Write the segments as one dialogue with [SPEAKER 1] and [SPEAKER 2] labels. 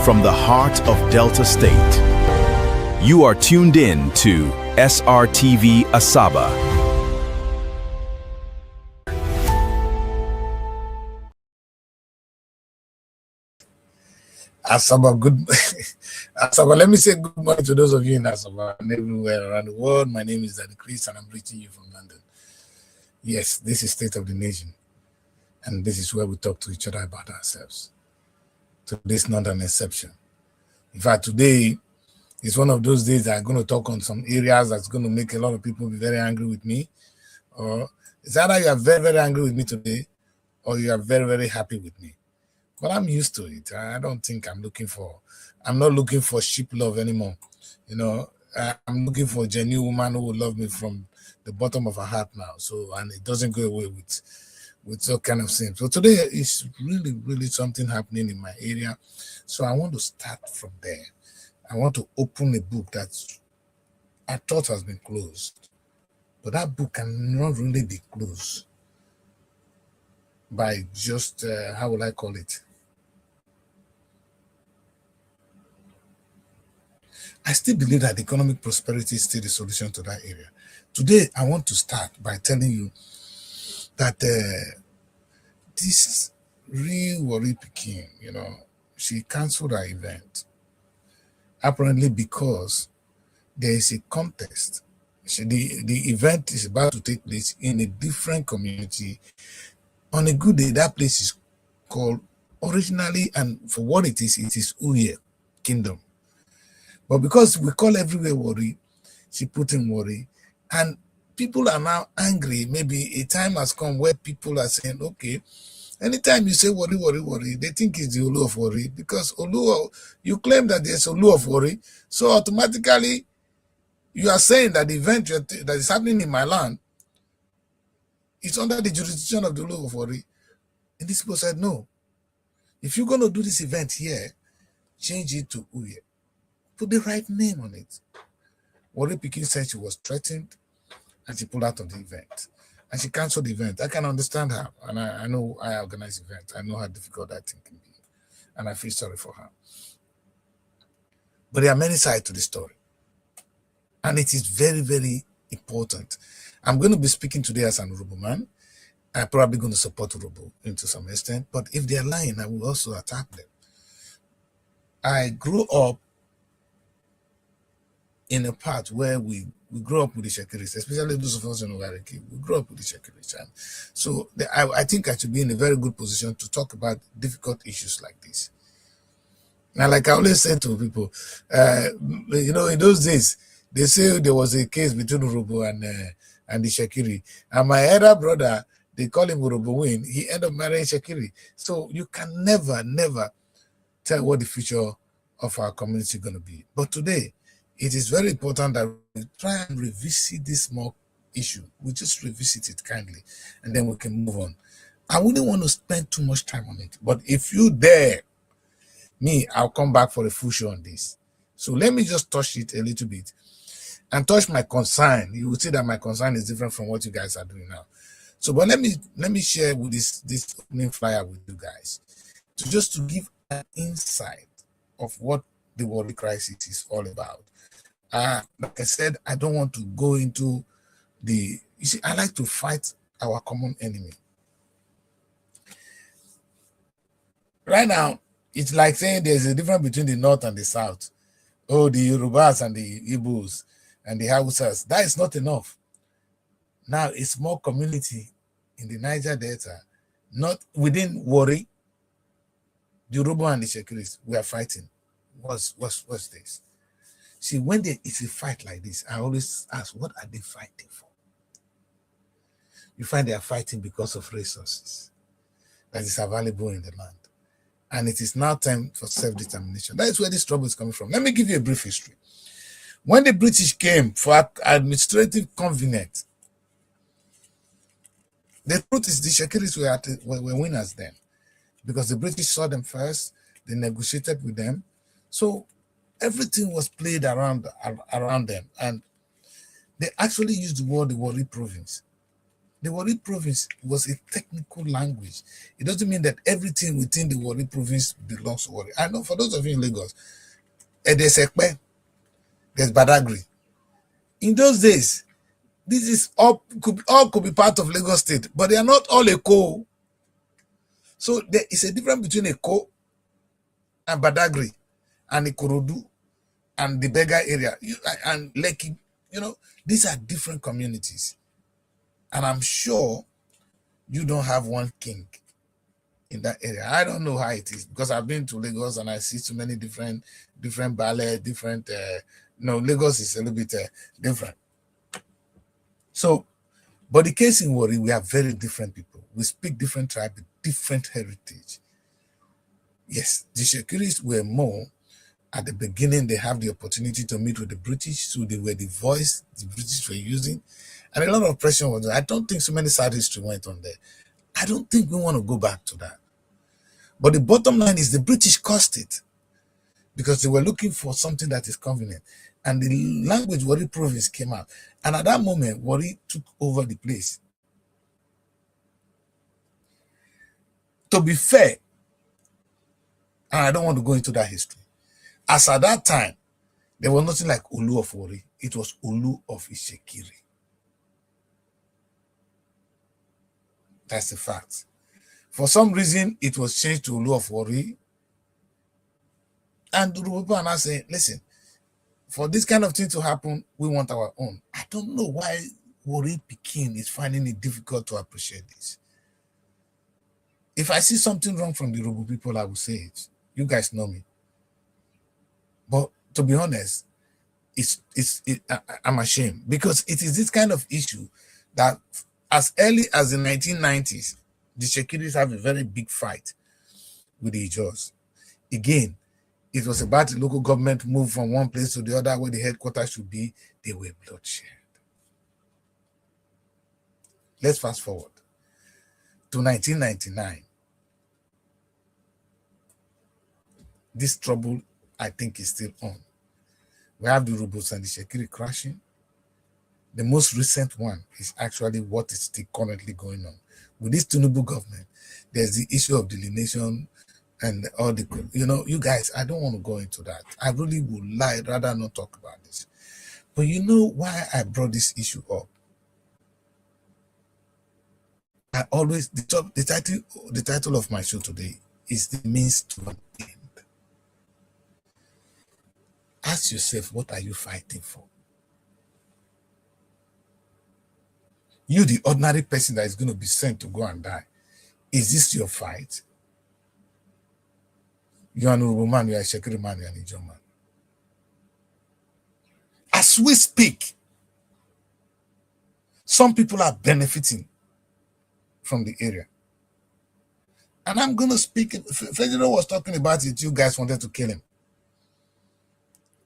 [SPEAKER 1] from the heart of Delta State. You are tuned in to SRTV Asaba.
[SPEAKER 2] Asaba, Asaba, let me say good morning to those of you in Asaba and everywhere around the world. My name is Daddy Chris and I'm reaching you from London. Yes, this is State of the Nation. And this is where we talk to each other about ourselves. Today's not an exception. In fact, today is one of those days that I'm going to talk on some areas that's going to make a lot of people be very angry with me. Or it's either you are very, very angry with me today or you are very, very happy with me. But I'm used to it. I don't think I'm not looking for sheep love anymore. You know, I'm looking for a genuine woman who will love me from the bottom of her heart now. So, and it doesn't go away with all kind of things. So today is really, really something happening in my area. So I want to start from there. I want to open a book that I thought has been closed. But that book cannot really be closed by just, how will I call it? I still believe that economic prosperity is still the solution to that area. Today, I want to start by telling you that this real worry Pekin, she canceled her event. Apparently because there is a contest. The event is about to take place in a different community. On a good day, that place is called originally, and for what it is Uye Kingdom. But because we call everywhere worry, she put in worry. And people are now angry. Maybe a time has come where people are saying, okay, anytime you say worry, worry, worry, they think it's the Olu of worry. Because you claim that there's Olu of worry. So automatically, you are saying that the event that is happening in my land is under the jurisdiction of the Olu of worry. And these people said, no. If you're going to do this event here, change it to Uye. Put the right name on it. Worry Pekin said she was threatened and she pulled out of the event. And she canceled the event. I can understand her. And I know I organize events. I know how difficult that thing can be. And I feel sorry for her. But there are many sides to the story. And it is very, very important. I'm going to be speaking today as an Urobo man. I'm probably going to support Urobo to some extent. But if they are lying, I will also attack them. I grew up in a part where we grew up with the Shekiris, especially those of us in Ogariki. We grew up with the Shekiris. And so I think I should be in a very good position to talk about difficult issues like this. Now, like I always say to people, in those days, they say there was a case between Urobo and the Shekiri. And my elder brother, they call him Urobo Win. He ended up marrying Shekiri. So you can never, never tell what the future of our community is going to be. But today, it is very important that we try and revisit this small issue. We just revisit it kindly, and then we can move on. I wouldn't want to spend too much time on it. But if you dare, I'll come back for a full show on this. So let me just touch it a little bit and touch my concern. You will see that my concern is different from what you guys are doing now. So, but let me share with this opening flyer with you guys, to give an insight of what the worry crisis is all about. Like I said, I don't want to go into you see, I like to fight our common enemy. Right now, it's like saying there's a difference between the North and the South. Oh, the Yorubas and the Igbos and the Hausas. That is not enough. Now, a small community in the Niger Delta, not within worry, the Yoruba and the Shekiris, we are fighting. What's this? See, when it's a fight like this, I always ask, what are they fighting for? You find they are fighting because of resources that is available in the land. And it is now time for self-determination. That is where this trouble is coming from. Let me give you a brief history. When the British came for administrative convenience, the truth is the Shekiris were winners then, because the British saw them first, they negotiated with them. So everything was played around them, and they actually used the word the Warri province. The Warri province was a technical language. It doesn't mean that everything within the Warri province belongs to Warri. I know for those of you in Lagos, there's Ekpe, there's Badagry. In those days, this is all could be part of Lagos State, but they are not all Eko. So there is a difference between Eko and Badagry and Ikorodu and the Bega area and Lekki. These are different communities. And I'm sure you don't have one king in that area. I don't know how it is because I've been to Lagos and I see so many different ballet, different. Lagos is a little bit different. So, but the case in Warri, we are very different people. We speak different tribe, different heritage. Yes, the Shekiris were more. At the beginning, they have the opportunity to meet with the British, so they were the voice the British were using. And a lot of pressure was there. I don't think so many sad history went on there. I don't think we want to go back to that. But the bottom line is the British caused it because they were looking for something that is convenient. And the language Warri province came out. And at that moment, Warri took over the place. To be fair, and I don't want to go into that history, as at that time, there was nothing like Olu of Warri. It was Olu of Ishekiri. That's the fact. For some reason, it was changed to Olu of Warri. And the people are now saying, listen, for this kind of thing to happen, we want our own. I don't know why Warri Pikin is finding it difficult to appreciate this. If I see something wrong from the Yoruba people, I will say it. You guys know me. But to be honest, I'm ashamed because it is this kind of issue that as early as the 1990s, the Shekiris have a very big fight with the Ijaws. Again, it was about the local government move from one place to the other where the headquarters should be. They were bloodshed. Let's fast forward to 1999. This trouble, I think, is still on. We have the Urubus and the Shekiri crashing. The most recent one is actually what is still currently going on. With this Tinubu government, there's the issue of delineation and all the, you guys, I don't want to go into that. I really would rather not talk about this. But you know why I brought this issue up? I always, the title of my show today is The Means to an End. Ask yourself, what are you fighting for? You, the ordinary person that is going to be sent to go and die, is this your fight? You are an Urubu man, you are a Shekiri man, you are an Ijaw man. As we speak, some people are benefiting from the area. And I'm going to speak, Federo was talking about it, you guys wanted to kill him.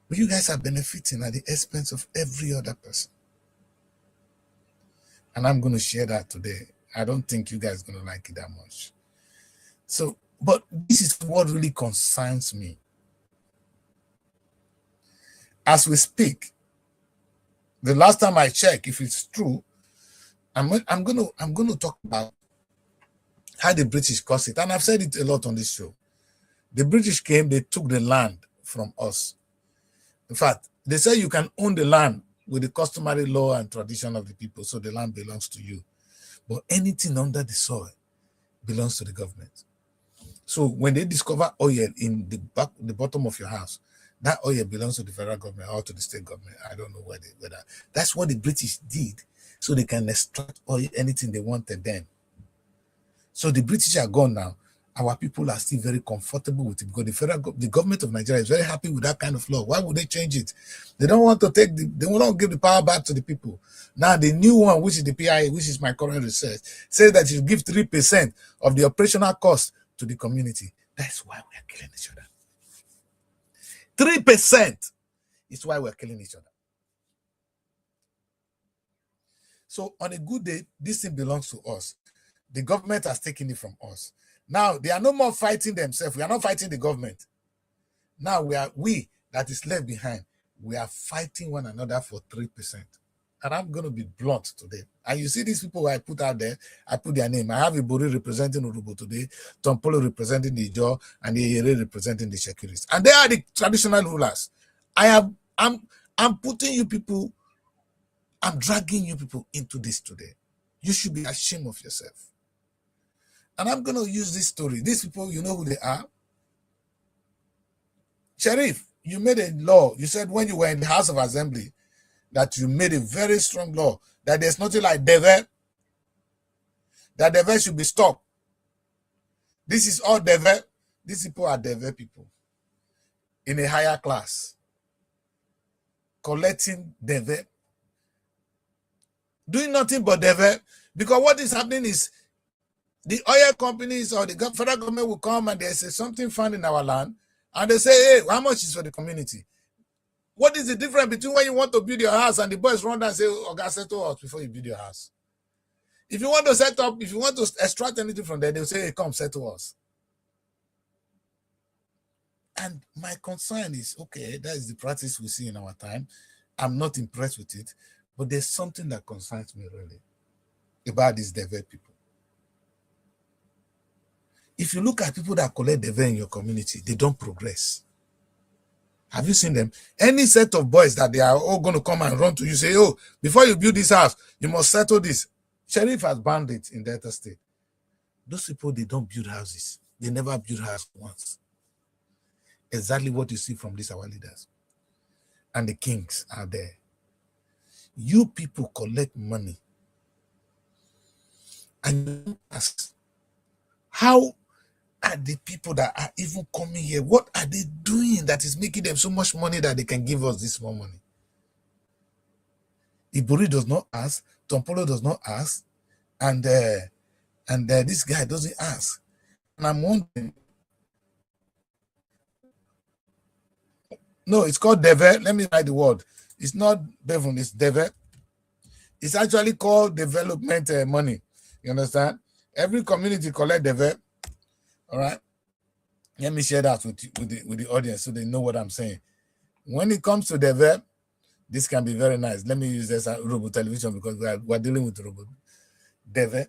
[SPEAKER 2] But you guys are benefiting at the expense of every other person. And I'm going to share that today. I don't think you guys are going to like it that much. So, but this is what really concerns me. As we speak, the last time I checked, if it's true, I'm going to talk about how the British caused it. And I've said it a lot on this show. The British came, they took the land from us. In fact, they say you can own the land with the customary law and tradition of the people, so the land belongs to you. But anything under the soil belongs to the government. So when they discover oil in the bottom of your house, that oil belongs to the federal government or to the state government. I don't know where that. That's what the British did, so they can extract oil, anything they wanted then. So the British are gone now. Our people are still very comfortable with it because the government of Nigeria is very happy with that kind of law. Why would they change it? They don't want to they will not give the power back to the people. Now the new one, which is the PIA, which is my current research, says that you give 3% of the operational cost to the community. That's why we are killing each other. 3% is why we're killing each other. So on a good day, this thing belongs to us. The government has taken it from us. Now, they are no more fighting themselves. We are not fighting the government. Now, we that is left behind, we are fighting one another for 3%. And I'm going to be blunt today. And you see these people I put out there, I put their name. I have Ibori representing Urubu today, Tompolo representing the Ijaw, and the Ere representing the Shekiris. And they are the traditional rulers. I'm putting you people, I'm dragging you people into this today. You should be ashamed of yourself. And I'm going to use this story. These people, you know who they are? Sheriff, you made a law. You said when you were in the House of Assembly that you made a very strong law that there's nothing like Deve, that Deve should be stopped. This is all Deve. These people are Deve people in a higher class, collecting Deve, doing nothing but Deve, because what is happening is the oil companies or the federal government will come and they say something found in our land, and they say, hey, how much is for the community? What is the difference between when you want to build your house and the boys run down and say, oh, God, settle us before you build your house? If you want to set up, if you want to extract anything from there, they'll say, hey, come, settle us. And my concern is, okay, that is the practice we see in our time. I'm not impressed with it, but there's something that concerns me really about these Deve people. If you look at people that collect Deve in your community, they don't progress. Have you seen them? Any set of boys that they are all going to come and run to you, say, oh, before you build this house, you must settle this. Sheriff has banned it in Delta State. Those people, they don't build houses. They never build house once. Exactly what you see from these our leaders. And the kings are there. You people collect money. And you ask, how are the people that are even coming here? What are they doing that is making them so much money that they can give us this more money? Ibori does not ask, Tompolo does not ask, and this guy doesn't ask. And I'm wondering, no, it's called Deve. Let me write the word. It's not Devon, it's Deve. It's actually called development money. You understand? Every community collect Deve. All right. Let me share that with the audience so they know what I'm saying. When it comes to Deve, this can be very nice. Let me use this Urubu television because we're dealing with Urubu. Deve,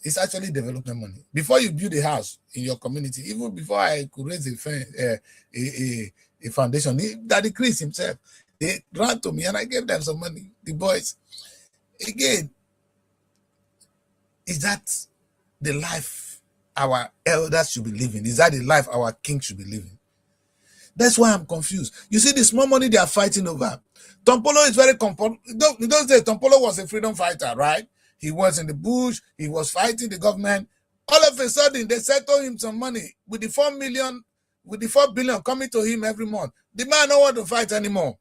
[SPEAKER 2] it's actually development money. Before you build a house in your community, even before I could raise a foundation, Daddy Chris himself, they ran to me and I gave them some money. The boys, again, is that the life our elders should be living? Is that the life our king should be living? That's why I'm confused. You see the small money they are fighting over. Tompolo is very in those days, Tompolo was a freedom fighter, right? He was in the bush. He was fighting the government. All of a sudden, they settled him some money with the 4 million, with the 4 billion coming to him every month. The man don't want to fight anymore.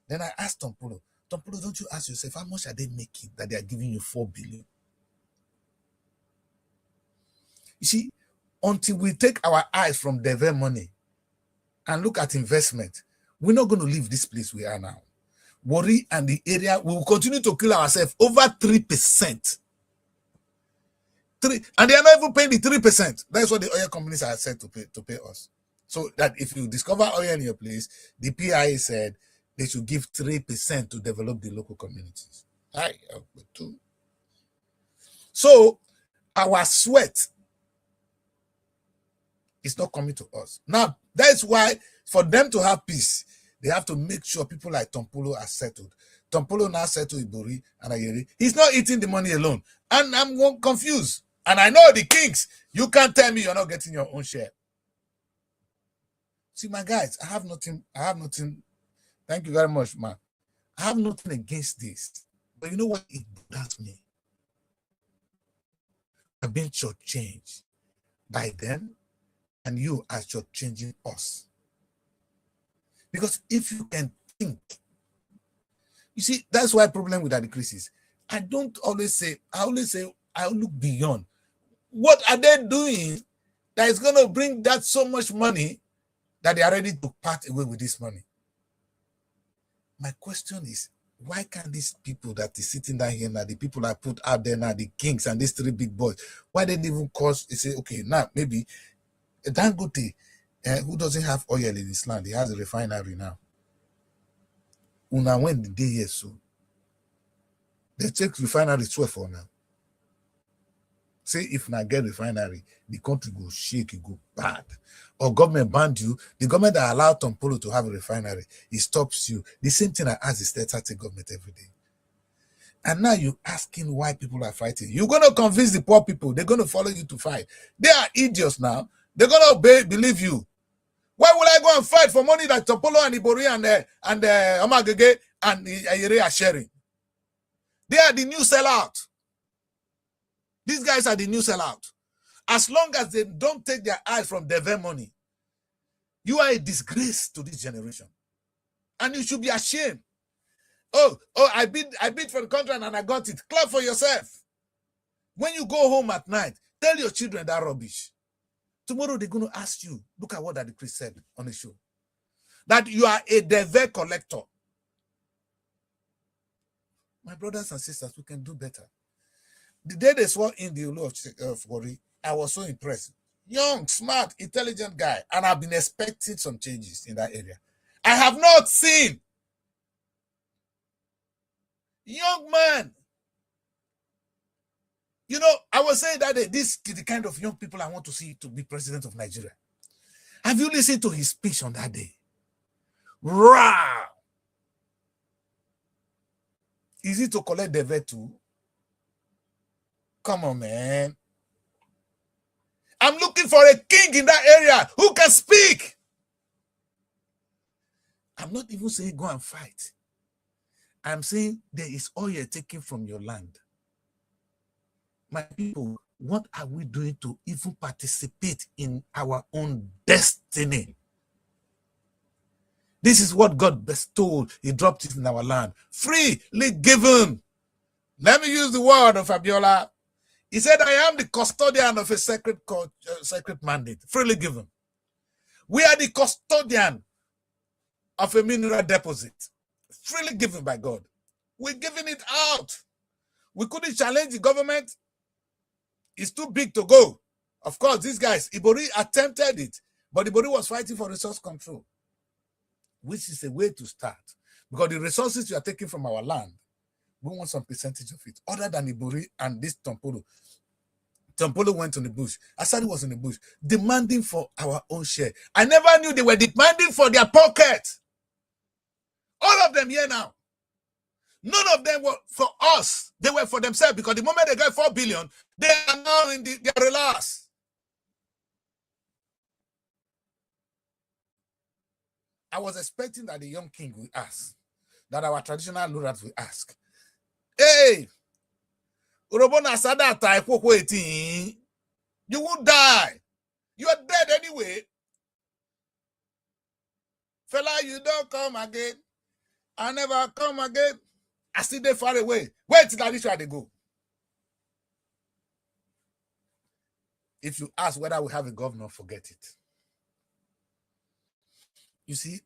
[SPEAKER 2] Then I asked Tompolo, don't you ask yourself, how much are they making that they are giving you 4 billion? You see, until we take our eyes from Deve money and look at investment, we're not going to leave this place we are now. Worry and the area, we will continue to kill ourselves over 3%. And they are not even paying the 3%. That's what the oil companies are said to pay us. So that if you discover oil in your place, the PIA said they should give 3% to develop the local communities. So our sweat is not coming to us. Now, that's why for them to have peace, they have to make sure people like Tompolo are settled. Tompolo now settled Ibori and Ayeri. He's not eating the money alone. And I'm confused. And I know the kings. You can't tell me you're not getting your own share. See, my guys, I have nothing. Thank you very much, man. I have nothing against this. But you know what? It bothers me. I've been shortchanged by them, and you are shortchanging us. Because if you can think, you see, that's why problem with Daddy is. I don't always say, I look beyond. What are they doing that is going to bring that so much money that they are ready to part away with this money? My question is, why can't these people that is sitting down here now, the people I put out there now, the kings and these 3 big boys, why didn't even cause, they say, okay, now maybe Dangote, who doesn't have oil in his land, he has a refinery now. Una when the day here so, They take refinery 12 for now. Say if na get refinery, the country go shake, it go bad. Or government banned you, the government that allowed Tompolo to have a refinery, it stops you. The same thing I ask the state government every day. And now you're asking why people are fighting. You're going to convince the poor people. They're going to follow you to fight. They are idiots now. They're going to believe you. Why would I go and fight for money that Tompolo and Ibori and Omagege and Ayere are sharing? They are the new sellout. These guys are the new sellout. As long as they don't take their eyes from their money, you are a disgrace to this generation. And you should be ashamed. Oh, I bid for the contract and I got it. Clap for yourself. When you go home at night, tell your children that rubbish. Tomorrow they're going to ask you, look at what that Chris said on the show, that you are a deve collector. My brothers and sisters, we can do better. The day they swore in the Olu of Warri, I was so impressed. Young, smart, intelligent guy, and I've been expecting some changes in that area. I have not seen. Young man. You know, I was saying that this is the kind of young people I want to see to be president of Nigeria. Have you listened to his speech on that day? Wow. Is it to collect the veto? Come on, man. I'm looking for a king in that area who can speak. I'm not even saying go and fight. I'm saying there is oil taken from your land. My people, what are we doing to even participate in our own destiny? This is what God bestowed. He dropped it in our land. Freely given. Let me use the word of Fabiola. He said, I am the custodian of a sacred mandate. Freely given. We are the custodian of a mineral deposit. Freely given by God. We're giving it out. We couldn't challenge the government. It's too big to go. Of course, these guys, Ibori attempted it, but Ibori was fighting for resource control, which is a way to start. Because the resources you are taking from our land, we want some percentage of it, other than Ibori and this Tompolo. Tompolo went in the bush. Asadi was in the bush, demanding for our own share. I never knew they were demanding for their pocket. All of them here now. None of them were for us. They were for themselves, because the moment they got 4 billion, they are now in their relax. I was expecting that the young king will ask, that our traditional lords will ask, hey, Urobona Sadata, you won't die. You are dead anyway. Fella, you don't come again. I never come again. I see they far away. Wait till that issue they go. If you ask whether we have a governor, forget it. You see,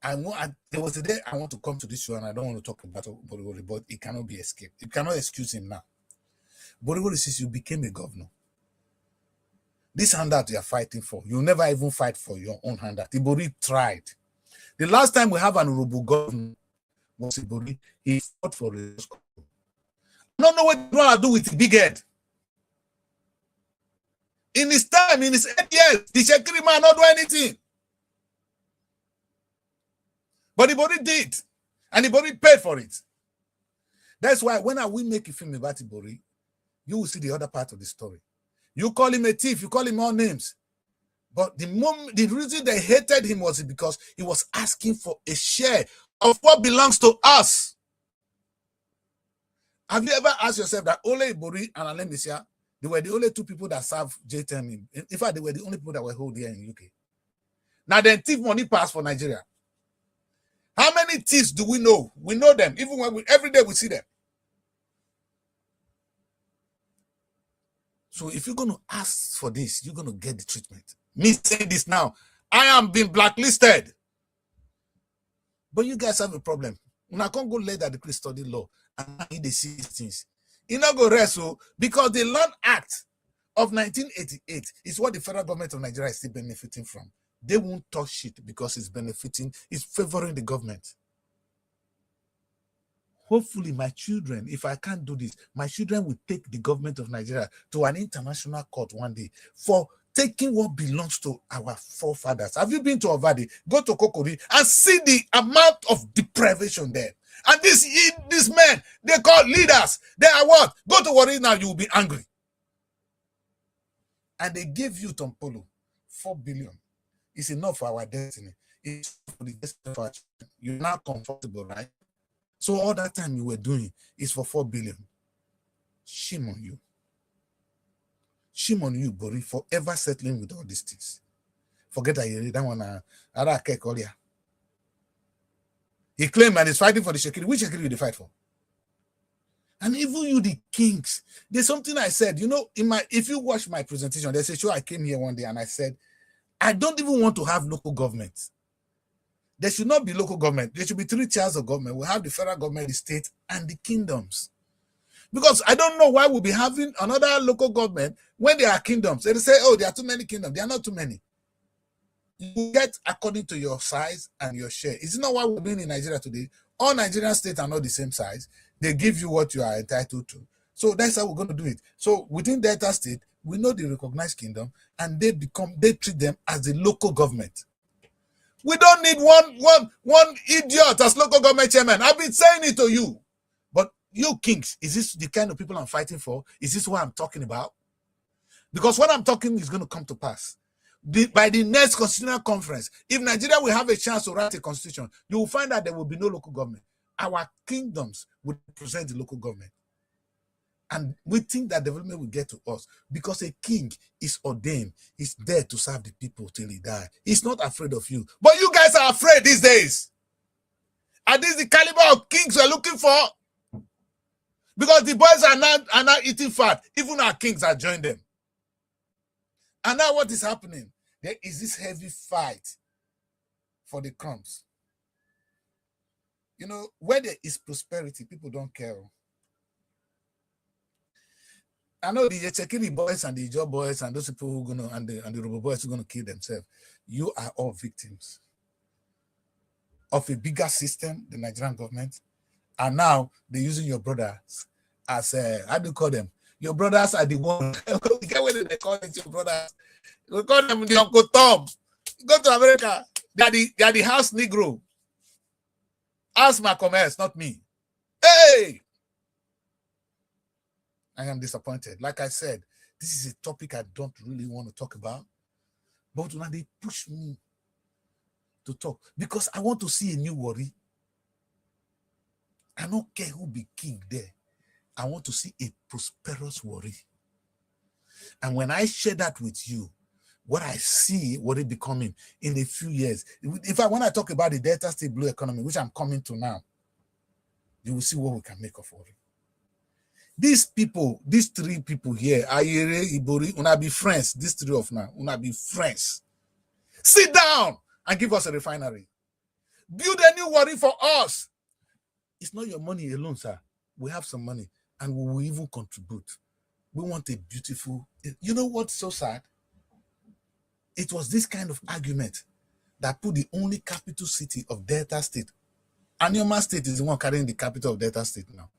[SPEAKER 2] there was a day I want to come to this show and I don't want to talk about Borigori, but it cannot be escaped. You cannot excuse him now. Borigori says you became a governor. This handout you are fighting for, you never even fight for your own handout. Ibori tried. The last time we have an Urubu governor was Ibori. He fought for it. I don't know what you want to do with the big head. In his time, in his 8 years, the Shekiri man not do anything. But Ibori did. And Ibori paid for it. That's why when we make a film about Ibori, you will see the other part of the story. You call him a thief, you call him all names. But the reason they hated him was because he was asking for a share of what belongs to us. Have you ever asked yourself that Ole Ibori and Alain Misia, they were the only two people that served JTM? In fact, they were the only people that were held here in UK. Now, then thief money pass for Nigeria. How many thieves do we know? We know them. Even when every day we see them. So if you're going to ask for this, you're going to get the treatment. Me saying this now, I am being blacklisted. But you guys have a problem. When I can't go later, the Christ study law and they see things. You not go rest, so because the Land Act of 1988 is what the federal government of Nigeria is still benefiting from. They won't touch it because it's benefiting, it's favoring the government. Hopefully, my children, if I can't do this, my children will take the government of Nigeria to an international court one day for taking what belongs to our forefathers. Have you been to Ovadi? Go to Kokori and see the amount of deprivation there. And these men, they call leaders. They are what? Go to Warri now, you will be angry. And they gave you Tompolo 4 billion. It's enough for our destiny. It's for the destiny of our children. You're now comfortable, right? So all that time you were doing is for 4 billion. Shame on you. Shame on you, Bori, for ever settling with all these things. Forget that one. He claimed and is fighting for the security. Which security did they fight for? And even you, the kings, there's something I said, you know, if you watch my presentation, there's a show I came here one day and I said, I don't even want to have local government. There should not be local government. There should be 3 tiers of government. We have the federal government, the state, and the kingdoms. Because I don't know why we'll be having another local government when there are kingdoms. They say, oh, there are too many kingdoms. There are not too many. You get according to your size and your share. Is it not what we're doing in Nigeria today? All Nigerian states are not the same size. They give you what you are entitled to. So that's how we're going to do it. So within Delta State, we know the recognized kingdom, and they treat them as the local government. We don't need one idiot as local government chairman. I've been saying it to you. But you kings, is this the kind of people I'm fighting for? Is this what I'm talking about? Because what I'm talking is going to come to pass. By the next constitutional conference, if Nigeria will have a chance to write a constitution, you will find that there will be no local government. Our kingdoms will represent the local government. And we think that development will get to us because a king is ordained. He's there to serve the people till he dies. He's not afraid of you. But you guys are afraid these days. Are this the caliber of kings we're looking for? Because the boys are now eating fat. Even our kings are joining them. And now what is happening? There is this heavy fight for the crumbs. You know, where there is prosperity, people don't care. I know the Yechekiri boys and the Ijo boys and those people who are gonna and the Robo boys who are gonna kill themselves. You are all victims of a bigger system, the Nigerian government. And now they're using your brothers as how do you call them? Your brothers are the one. Get what they call it, your brothers. We call them the Uncle Tom. Go to America. They are the house Negro. Ask my commerce, not me. Hey! I am disappointed. Like I said, this is a topic I don't really want to talk about. But now they push me to talk because I want to see a new Warri. I don't care who be king there. I want to see a prosperous Warri. And when I share that with you, what I see Warri becoming in a few years. In fact, when I talk about the Delta State Blue economy, which I'm coming to now, you will see what we can make of Warri. These people, these 3 people here, Ayere, Ibori, una be friends. These 3 of now, una be friends. Sit down and give us a refinery. Build a new Warri for us. It's not your money alone, sir. We have some money and we will even contribute. We want a beautiful... You know what's so sad? It was this kind of argument that put the only capital city of Delta State. Anioma State is the one carrying the capital of Delta State now.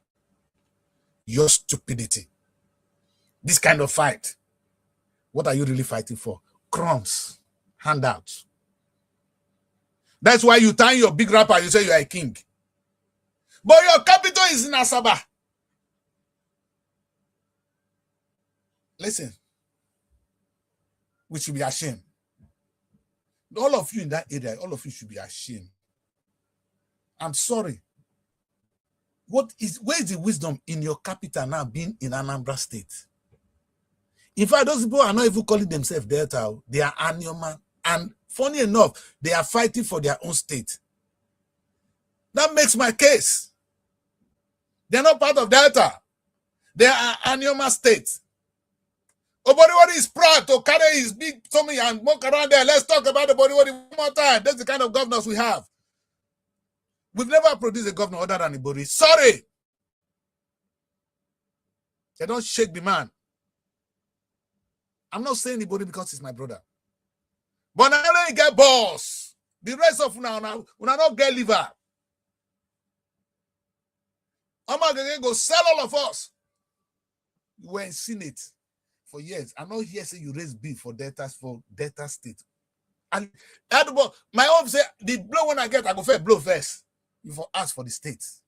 [SPEAKER 2] Your stupidity. This kind of fight. What are you really fighting for? Crumbs. Handouts. That's why you tie your big rapper, you say you are a king. But your capital is in Asaba. Listen. We should be ashamed. All of you in that area, all of you should be ashamed. I'm sorry. Where is the wisdom in your capital now being in Anambra State? In fact, those people are not even calling themselves Delta. They are Anioma. And funny enough, they are fighting for their own state. That makes my case. They're not part of Delta. They are Anioma State. Obodiwari is proud to carry his big tummy and walk around there. Let's talk about the Obodiwari one more time. That's the kind of governors we have. We've never produced a governor other than Ibori. Sorry. They don't shake the man. I'm not saying Ibori because he's my brother. But now they get boss. The rest of now will not get liver. Omagege go sell all of us. You were in Senate for years. I'm not here saying you raise beef for Delta State. And my own say the blow when I get, I go first blow first. You for ask for the states.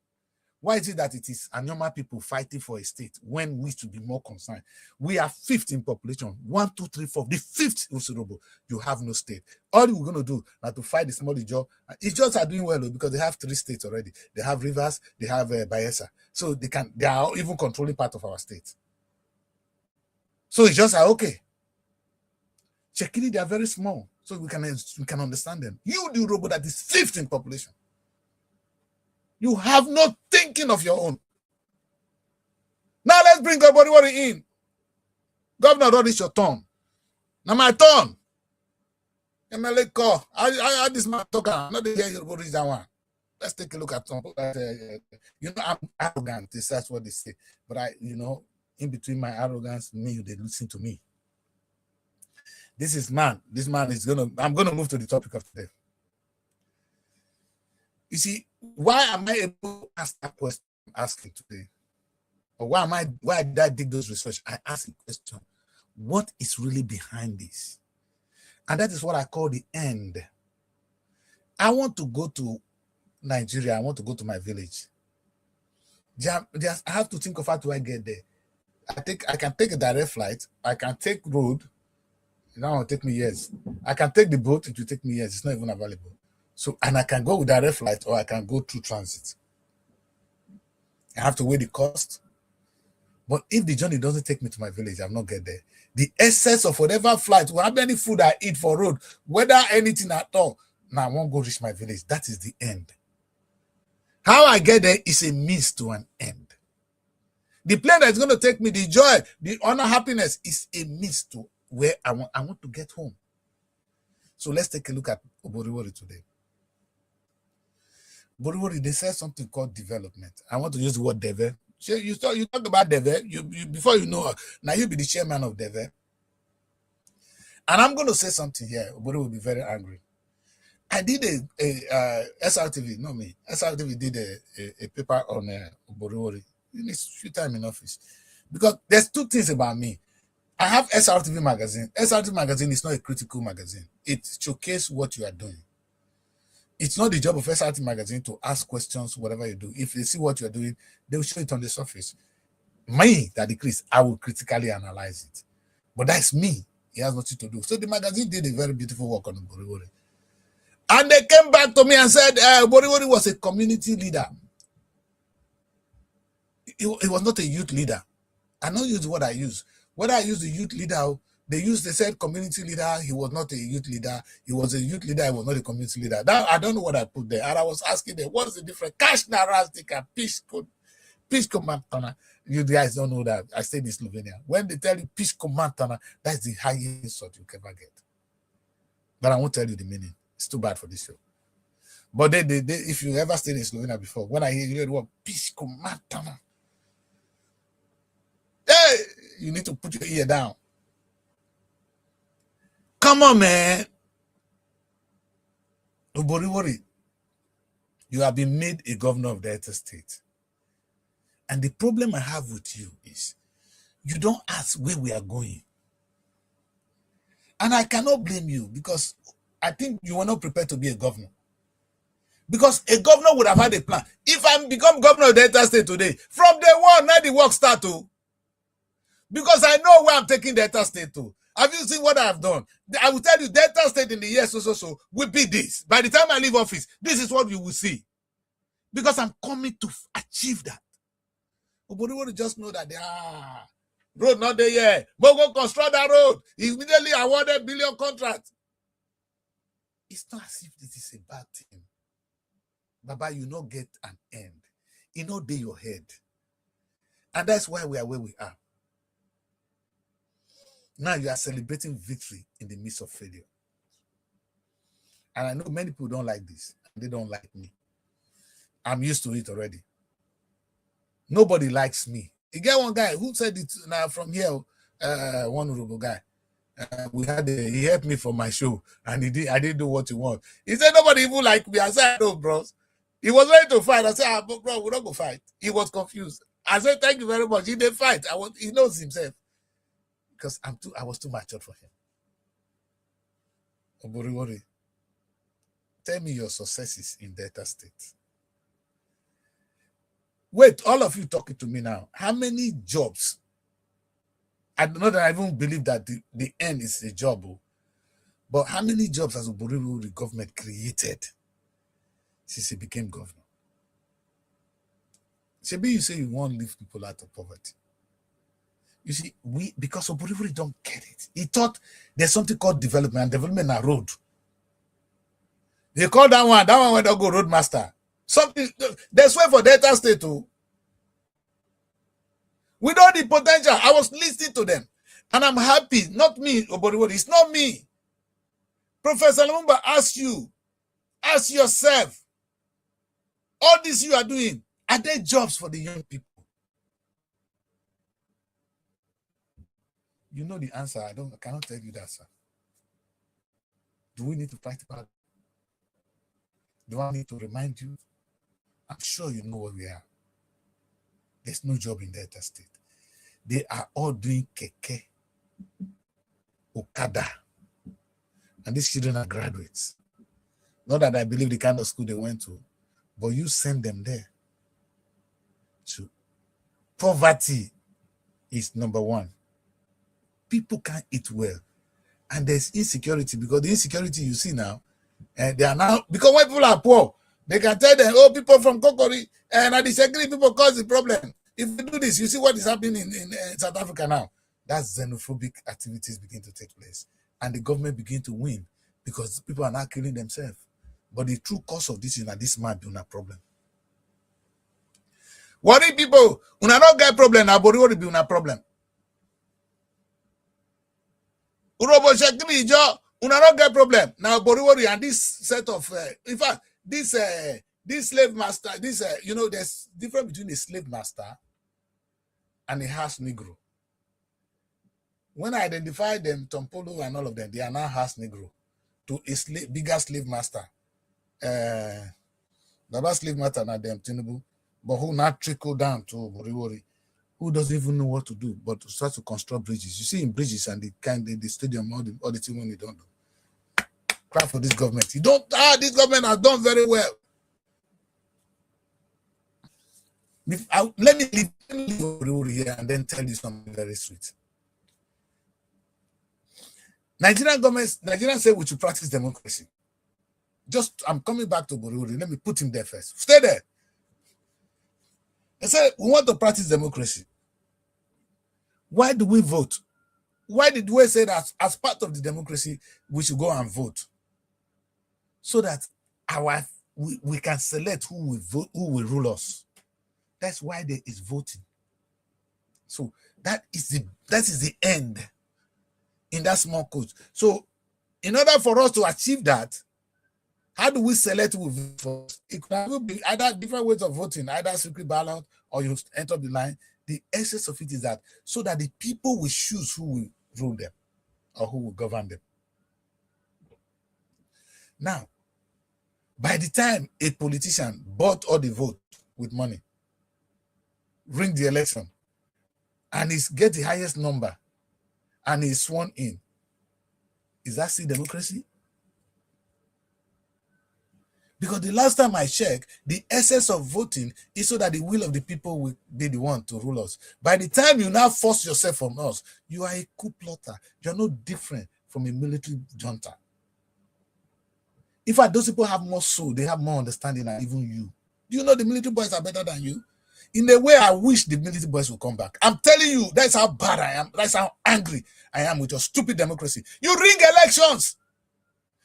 [SPEAKER 2] Why is it that it is normal people fighting for a state when we should be more concerned? We are fifth in population. 1, 2, 3, 4. The fifth Usurobo. You have no state. All we're going to do is to fight the small job. It's just are doing well because they have 3 states already. They have Rivers, they have Bayelsa. So they are even controlling part of our state. So it's just okay. Chekiri, they are very small. So we can understand them. You, the Urobo, that is fifth in population. You have no thinking of your own. Now let's bring everybody in. Governor, don't reach your turn. Now my turn. MLA call. I this man talk. Not the year you reach that one. Let's take a look at some. I'm arrogant. That's what they say. But in between my arrogance, they listen to me. This man is I'm gonna move to the topic of today. You see, why am I able to ask that question I'm asking today? Or why did I dig those research? I asked the question, what is really behind this? And that is what I call the end. I want to go to Nigeria. I want to go to my village. I have to think of how do I get there. I can take a direct flight. I can take road. It will take me years. I can take the boat. It will take me years. It's not even available. So, and I can go with direct flight or I can go through transit. I have to weigh the cost. But if the journey doesn't take me to my village, I'm not get there. The excess of whatever flight, how many food I eat for road, whether anything at all, now I won't go reach my village. That is the end. How I get there is a means to an end. The plane that's going to take me, the joy, the honor, happiness is a means to where I want to get home. So let's take a look at Oboriwori today. Oboriwori, they said something called development. I want to use the word deve. You talk about deve. You before you know, now you be the chairman of deve. And I'm going to say something here. Oboriwori will be very angry. I did a SRTV, not me. SRTV did a paper on Oboriwori. It's few time in office. Because there's 2 things about me. I have SRTV magazine. SRTV magazine is not a critical magazine. It showcases what you are doing. It's not the job of SRTV magazine to ask questions, whatever you do. If they see what you are doing, they will show it on the surface. Me, that decrease, I will critically analyze it. But that's me. It has nothing to do. So the magazine did a very beautiful work on Oboriwori. And they came back to me and said, Oboriwori was a community leader. He was not a youth leader. I don't use what I use. When I use the youth leader, they said community leader. He was not a youth leader. He was a youth leader. He was not a community leader. I don't know what I put there. And I was asking them, what's the difference? Cash narastic and peace command. You guys don't know that. I stayed in Slovenia. When they tell you peace command, that's the highest insult you can ever get. But I won't tell you the meaning. It's too bad for this show. But if you ever stayed in Slovenia before, when I hear the word peace command, hey, you need to put your ear down. Come on, man. Oboriwori, you have been made a governor of Delta State. And the problem I have with you is you don't ask where we are going. And I cannot blame you because I think you were not prepared to be a governor. Because a governor would have had a plan. If I become governor of Delta State today, from day one, now the work start to. Because I know where I'm taking Delta State to. Have you seen what I have done? I will tell you, Delta State in the years so will be this. By the time I leave office, this is what you will see. Because I'm coming to achieve that. Nobody will just know that road not there yet. Bogo construct that road. He immediately awarded $1 billion contract. It's not as if this is a bad thing. Baba, you not get an end. You know they your head. And that's why we are where we are. Now you are celebrating victory in the midst of failure. And I know many people don't like this. They don't like me. I'm used to it already. Nobody likes me. You get one guy who said it now from here, one Urobo guy. He helped me for my show, and I didn't do what he want. He said nobody even like me. I said, no, bros. He was ready to fight. I said, bro, we're not going to fight. He was confused. I said, thank you very much. He didn't fight. He knows himself. Because I was too mature for him. Oboriwori, tell me your successes in Delta State. Wait, all of you talking to me now. How many jobs? I don't know that I even believe that the end is a job. But how many jobs has Oboriwori government created since he became governor? Maybe you say you want to lift people out of poverty. You see, because Oboriwori don't get it. He thought there's something called development, and development a road. They call that one went to go roadmaster. Something there's way for Delta State too. With all the potential, I was listening to them. And I'm happy. Not me, Oboriwori. It's not me. Professor Lumumba ask yourself, all this you are doing, are there jobs for the young people? You know the answer. I cannot tell you that, sir. Do we need to fight about it? Do I need to remind you? I'm sure you know where we are. There's no job in Delta State. They are all doing keke, okada. And these children are graduates. Not that I believe the kind of school they went to, but you send them there. So poverty is number one. People can't eat well. And there's insecurity, because the insecurity you see now, and they are now, because when people are poor, they can tell them, oh, people from Kokori and I disagree, people cause the problem. If we do this, you see what is happening in South Africa now. That's xenophobic activities begin to take place. And the government begin to win because people are not killing themselves. But the true cause of this is that this might be a problem. Worry people, una not get problem, now Oboriwori be una problem. Urobo Shekiri Jo, una not get problem. Now Oboriwori and this set of, in fact, this slave master, there's difference between a slave master and a house Negro. When I identify them, Tompolo and all of them, they are now house Negro to a bigger slave master. The slave master now them Tinubu, but who now trickle down to Oboriwori, who doesn't even know what to do, but to start to construct bridges. You see in bridges and the stadium, all the thing when they don't do. Crap for this government. This government has done very well. Let me leave Oboriwori here and then tell you something very sweet. Nigerian say we should practice democracy. I'm coming back to Oboriwori. Let me put him there first. Stay there. They say we want to practice democracy. Why do we vote? Why did we say that as part of the democracy we should go and vote? So that we can select who will rule us. That's why there is voting. So that is the end in that small code. So in order for us to achieve that, how do we select who will vote for us? It could be either different ways of voting, either secret ballot or you enter the line. The essence of it is that so that the people will choose who will rule them or who will govern them. Now, by the time a politician bought all the vote with money, ring the election, and get the highest number, and is sworn in, is that still democracy? Because the last time I checked, the essence of voting is so that the will of the people will be the one to rule us. By the time you now force yourself from us, you are a coup plotter. You're no different from a military junta. In fact, those people have more soul, they have more understanding than even you. Do you know the military boys are better than you? In a way, I wish the military boys will come back. I'm telling you, that's how bad I am. That's how angry I am with your stupid democracy. You rig elections.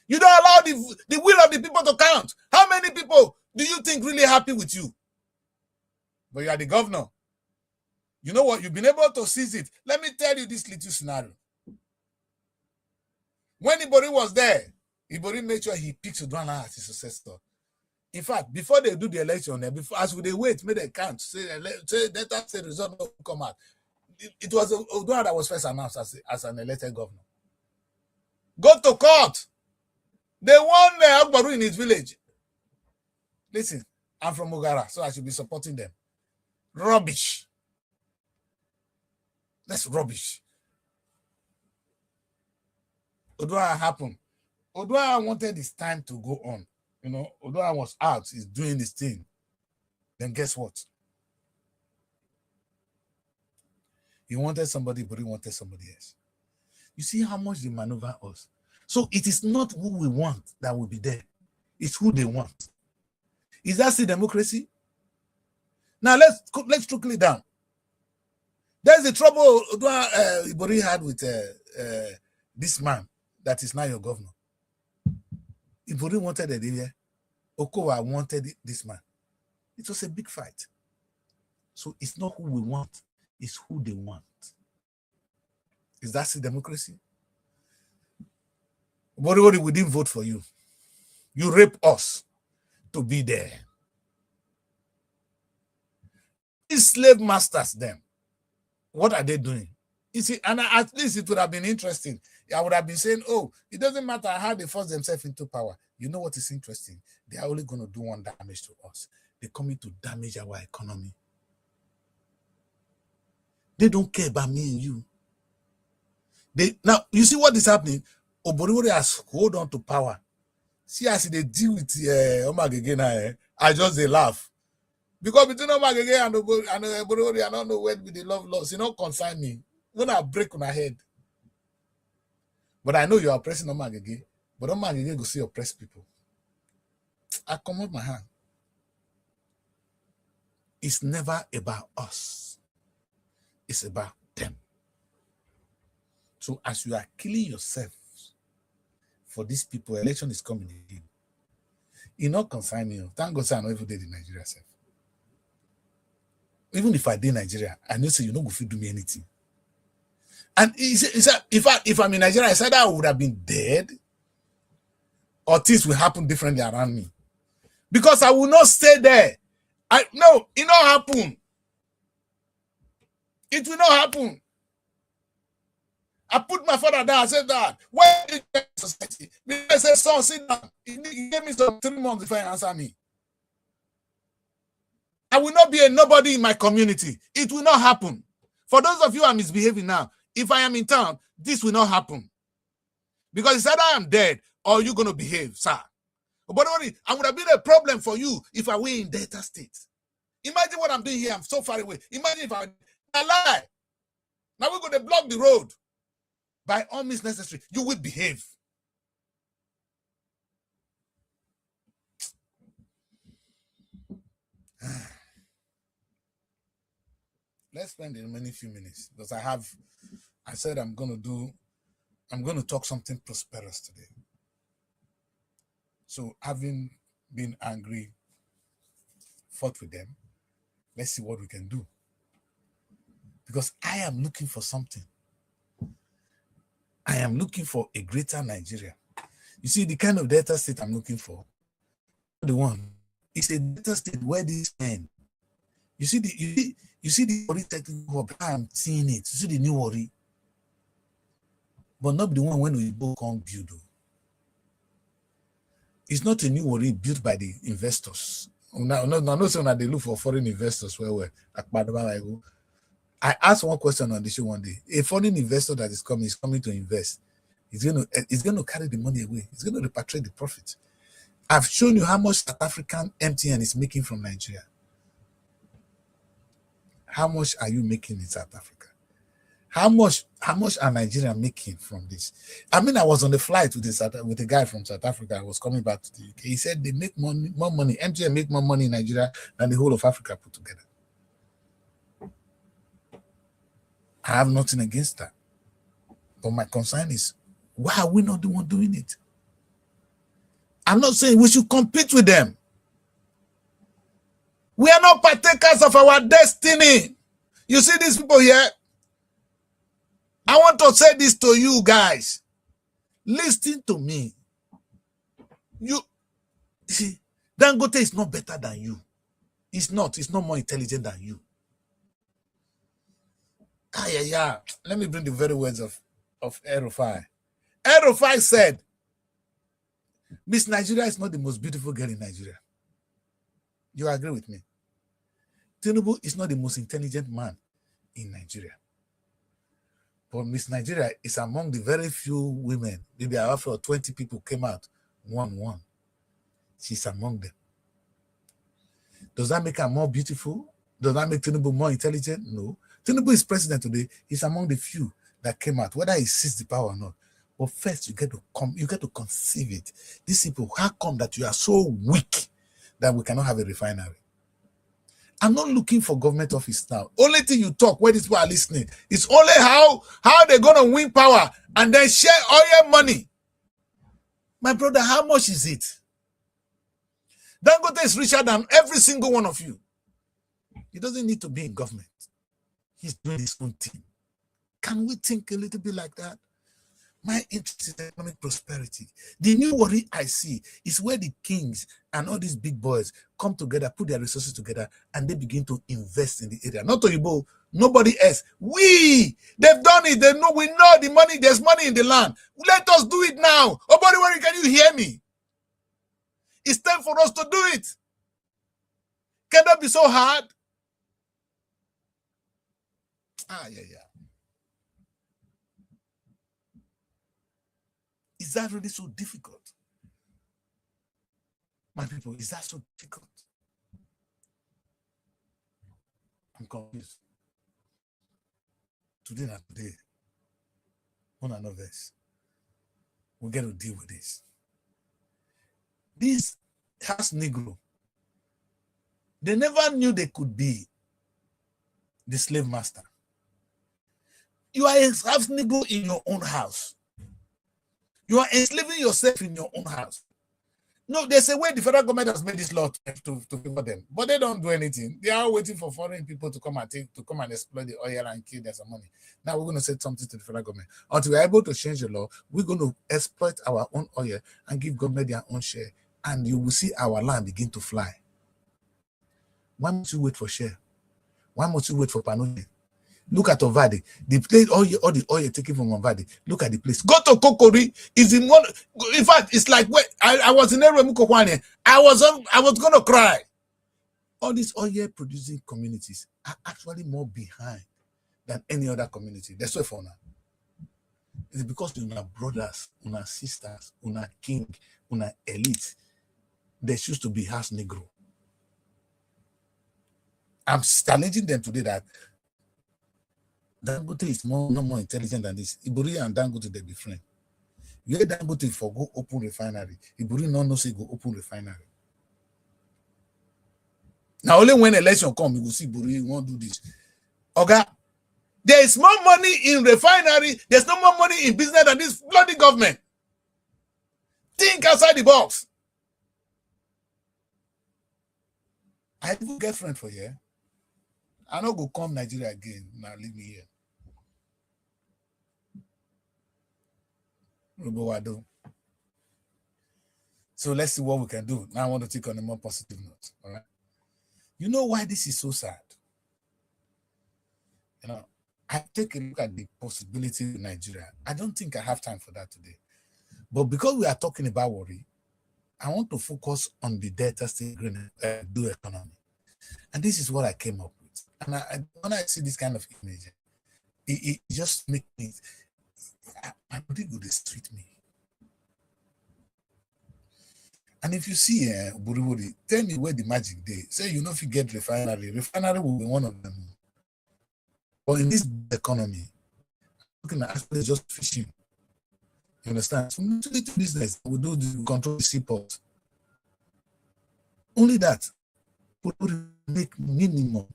[SPEAKER 2] You don't allow the will of the people to count. How many people do you think really happy with you? But you are the governor. You know what? You've been able to seize it. Let me tell you this little scenario. When Ibori was there, Ibori made sure he picks Udwana as his successor. In fact, before they do the election, as they wait, make they count, say that the result will come out. It was Udwana that was first announced as an elected governor. Go to court. They won Agbaru in his village. Listen, I'm from Ogara, so I should be supporting them. Rubbish. That's rubbish. Odua happened. Odua wanted his time to go on. You know, Odua was out, he's doing this thing. Then guess what? He wanted somebody, but he wanted somebody else. You see how much they maneuver us. So it is not who we want that will be there. It's who they want. Is that still democracy? Now let's trickle it down. There's the trouble Ibori had with this man that is now your governor. Ibori wanted a area. Okowa wanted this man. It was a big fight. So it's not who we want, it's who they want. Is that still democracy? Ibori, we didn't vote for you. You rape us to be there. These slave masters, them, what are they doing? You see, and at least it would have been interesting. I would have been saying, oh, it doesn't matter how they force themselves into power. You know what is interesting? They are only going to do one damage to us. They're coming to damage our economy. They don't care about me and you. Now, you see what is happening? Oborori has hold on to power. See, as they deal with Omagege now, I just they laugh. Because between Omagege and Oborori, I don't know where the love loss. You don't concern me. When I break on my head. But I know you are oppressing Omagege. But Omagege go see oppress people. I come up my hand. It's never about us. It's about them. So as you are killing yourself for these people, election is coming in. It not concern me. Thank God I'm not every day in Nigeria. Self. Even if I did Nigeria, I know say you don't go to do me anything. And he said, if I'm in Nigeria, I said I would have been dead, or things will happen differently around me. Because I will not stay there. No, it not happen. It will not happen. I put my father down. I said that. Where did you get society? I said, son, sit down. He gave me some 3 months before he answered me. I will not be a nobody in my community. It will not happen. For those of you who are misbehaving now, if I am in town, this will not happen. Because it's either I am dead or you're going to behave, sir. But I would have been a problem for you if I were in Delta State. Imagine what I'm doing here. I'm so far away. Imagine if I lie. Now we're going to block the road. By all means necessary, you will behave. Let's spend the remaining few minutes because I said I'm going to talk something prosperous today. So having been angry, fought with them, let's see what we can do. Because I am looking for something. I am looking for a greater Nigeria. You see, the kind of Delta State I'm looking for, the one, it's a Delta State where these men, you see the Warri technical hub, I'm seeing it. You see the new Warri, but not the one when we both come build. It's not a new Warri built by the investors. No, so now they look for foreign investors. I asked one question on the show one day. A foreign investor that is coming to invest. He's going to carry the money away. He's going to repatriate the profit. I've shown you how much South African MTN is making from Nigeria. How much are you making in South Africa? How much are Nigeria making from this? I mean, I was on the flight with a guy from South Africa. I was coming back to the UK. He said they make more money. MTN make more money in Nigeria than the whole of Africa put together. I have nothing against that. But my concern is, why are we not the one doing it? I'm not saying we should compete with them. We are not partakers of our destiny. You see these people here? I want to say this to you guys. Listen to me. You see, Dangote is not better than you. It's not more intelligent than you. Yeah. Let me bring the very words of El-Rufai. El-Rufai said, Miss Nigeria is not the most beautiful girl in Nigeria. You agree with me? Tinubu is not the most intelligent man in Nigeria. But Miss Nigeria is among the very few women, maybe after 20 people came out, one. She's among them. Does that make her more beautiful? Does that make Tinubu more intelligent? No. Tinubu is president today. He's among the few that came out, whether he seized the power or not. But first, you get to conceive it. These people, how come that you are so weak that we cannot have a refinery? I'm not looking for government office now. Only thing you talk when these people are listening is only how they're going to win power and then share oil money. My brother, how much is it? Dangote is richer than every single one of you. He doesn't need to be in government. He's doing his own thing. Can we think a little bit like that? My interest is economic prosperity. The new worry I see is where the kings and all these big boys come together, put their resources together, and they begin to invest in the area. Not Oyibo, nobody else. They've done it. We know the money. There's money in the land. Let us do it now. Obadiwari, can you hear me? It's time for us to do it. Can that be so hard? Yeah. Is that really so difficult? My people, is that so difficult? I'm confused. Today, one another verse. We got to deal with this. This house Negro, they never knew they could be the slave master. You are a house Negro in your own house. You are enslaving yourself in your own house. No, there's a way the federal government has made this law to favor them, but they don't do anything. They are waiting for foreign people to come and exploit the oil and kill them some money. Now we're going to say something to the federal government. Until we're able to change the law, we're going to exploit our own oil and give government their own share, and you will see our land begin to fly. Why must you wait for share? Why must you wait for Panoni? Look at Ovadi. The place, all the oil taken from Ovadi. Look at the place. Go to Kokori. Is in one. In fact, it's like when I was in Eremukokwane. I was gonna cry. All these oil producing communities are actually more behind than any other community. That's why for now. It's because una brothers, una sisters, una king, una elite, they choose to be house Negro. I'm challenging them today that Dangote is no more intelligent than this. Iburi and Dangote, they be friends. You hear Dangote for go open refinery. Iburi no say go open refinery. Now only when election come, you will see Iburi won't do this. Okay, there is more money in refinery. There's no more money in business than this bloody government. Think outside the box. I have a girlfriend for you. I not go come Nigeria again. Now leave me here. So let's see what we can do. Now I want to take on a more positive note. All right. You know why this is so sad? You know, I take a look at the possibility in Nigeria. I don't think I have time for that today. But because we are talking about worry, I want to focus on the Delta State do economy. And this is what I came up with. And when I see this kind of image, it just makes me, my body would treat me. And if you see Buriwuri, tell me where the magic day. Say you know if you get refinery will be one of them. But in this economy, looking at actually just fishing. You understand? So little business, we control the seaport. Only that would make minimum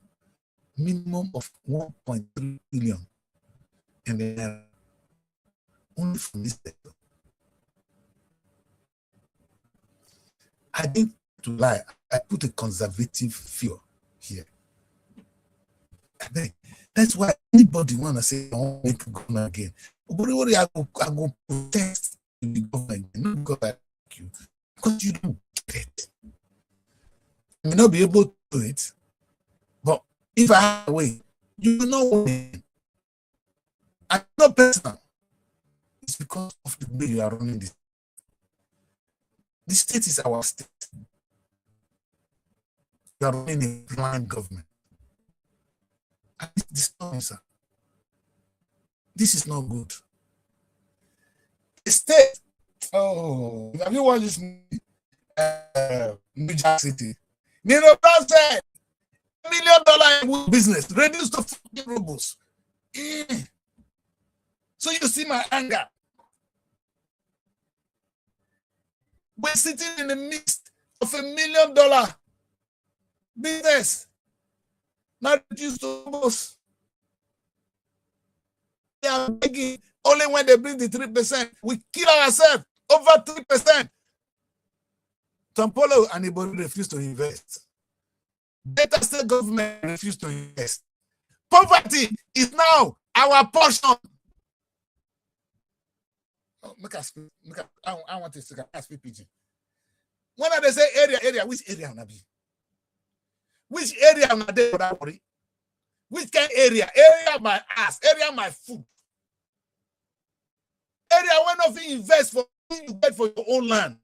[SPEAKER 2] of 1.3 billion in the year only from this sector. I didn't to lie. I put a conservative feel here. I think that's why anybody wanna say I want to make government again. But I go protest the government, not because I like you, because you don't get it. You may not be able to do it, but if I have a way, you will not win. I'm not personal. It's because of the way you are running this. The state is our state. you are running a blind government. And it's disturbing, sir. This is not good. The state, oh, have you watched this movie? New Jack City. Nino Brown said, $1 million in business, reduced to 40 rubles. So you see my anger. We're sitting in the midst of $1 million business. Not reduced to rubles. They are begging. Only when they bring the 3%, we kill ourselves over 3%. Tampolo and Ibori refuse to invest. Delta State government refuse to invest. Poverty is now our portion. Oh, I want to speak pidgin. When they say area, which area will be? Which area will they worry? Which kind area? Area my ass, area my food. Area where nothing invest for you get for your own land.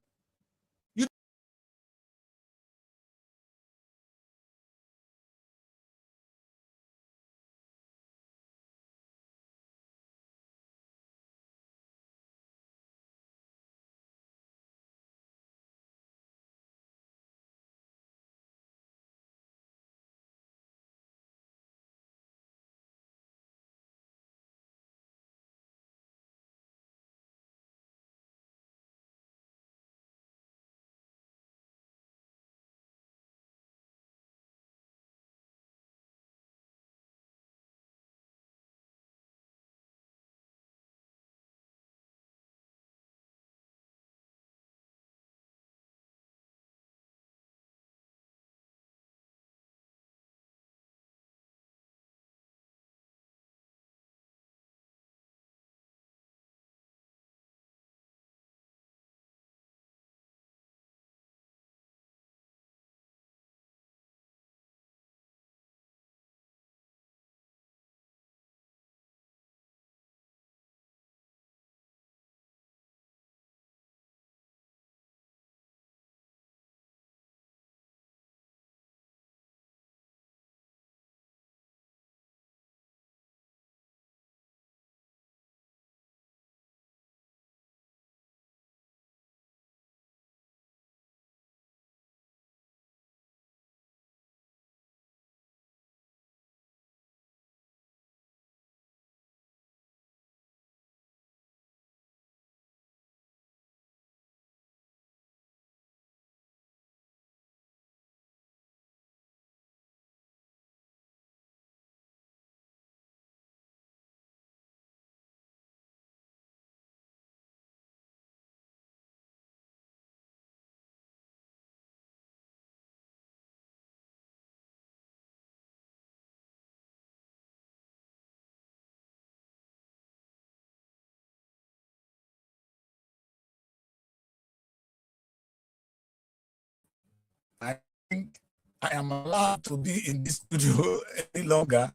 [SPEAKER 2] I think I am allowed to be in this studio any longer.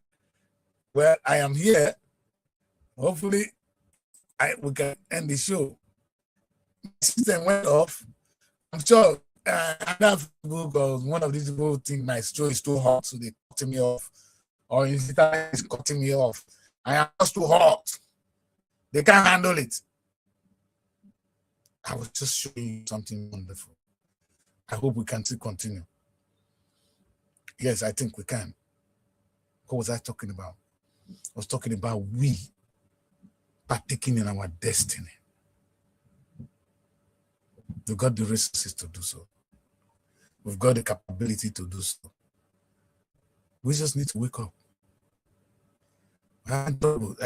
[SPEAKER 2] Well, I am here. Hopefully, we can end the show. My system went off. I'm sure one of these people think my show is too hot, so they cut me off. Or Instagram is cutting me off. I am just too hot. They can't handle it. I was just showing you something wonderful. I hope we can still continue. Yes, I think we can. What was I talking about? I was talking about we partaking in our destiny. We've got the resources to do so. We've got the capability to do so. We just need to wake up. I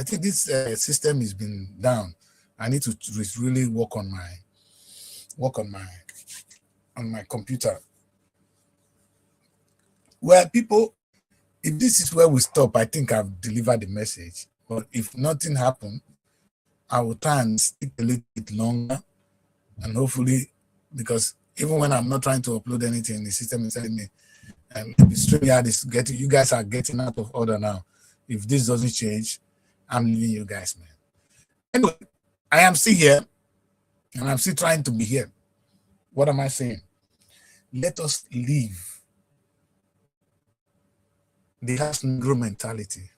[SPEAKER 2] think this system has been down. I need to really work on my computer. Well, people, if this is where we stop, I think I've delivered the message. But if nothing happened, I will try and stick a little bit longer, and hopefully, because even when I'm not trying to upload anything, the system is telling me, StreamYard is getting, you guys are getting out of order now. If this doesn't change, I'm leaving you guys, man. Anyway, I am still here, and I'm still trying to be here. What am I saying? Let us live They have Negro mentality.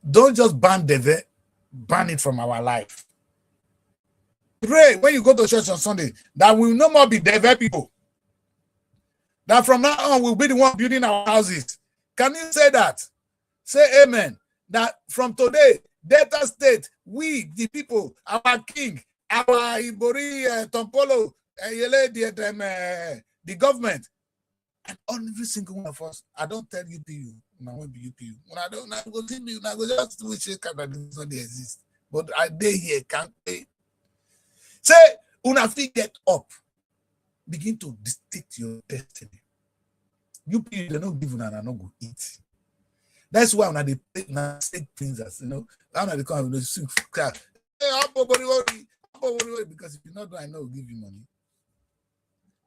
[SPEAKER 2] Don't just ban ban it from our life. Pray when you go to church on Sunday that we will no more be Deve people. That from now on we'll be the one building our houses. Can you say that? Say amen. That from today, Delta State, we, the people, our king, our Ibori, Tompolo, the government, and every single one of us, I don't tell UPU, I won't be UPU. When I don't go to you, I go just wish it can exist. But I day here can't pay. Say, una fit get up, begin to dictate your destiny. UPU, they don't give una no go eat. That's why when they say things as when they come and sing, hey, because if you not do, I know will give you money.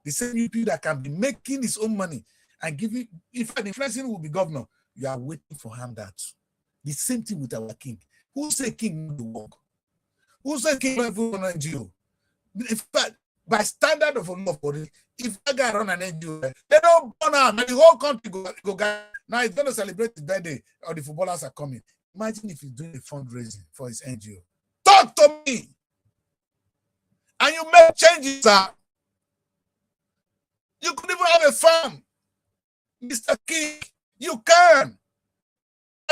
[SPEAKER 2] The same UPU that can be making his own money and give you, if an influencing will be governor, you are waiting for handouts. The same thing with our king. Who say king will work? Who say king will run an NGO? In fact, by standard of a law body, if I got run an NGO, they don't burn out. Now the whole country go now it's going to celebrate his birthday or the footballers are coming. Imagine if he's doing a fundraising for his NGO. Talk to me. And you make changes, sir. You could even have a farm. Mr. King, you can.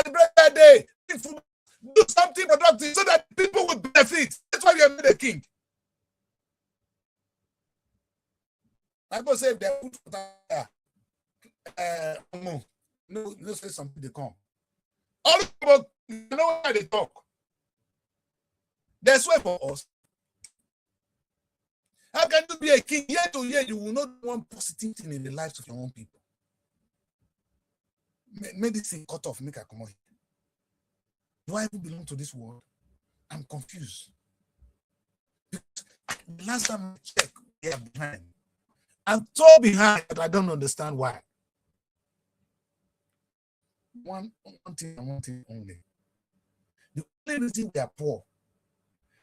[SPEAKER 2] Celebrate that day. Do something productive so that people will benefit. That's why you are made a king. I go say if they put no say something they come. All the people know how they talk. That's why for us. How can you be a king? Year to year, you will not want positive thing in the lives of your own people. Medicine cut off, make a come on. Do I even belong to this world? I'm confused. Because the last time I checked, we are behind. I'm so behind that I don't understand why. One thing and one thing only. The only reason we are poor,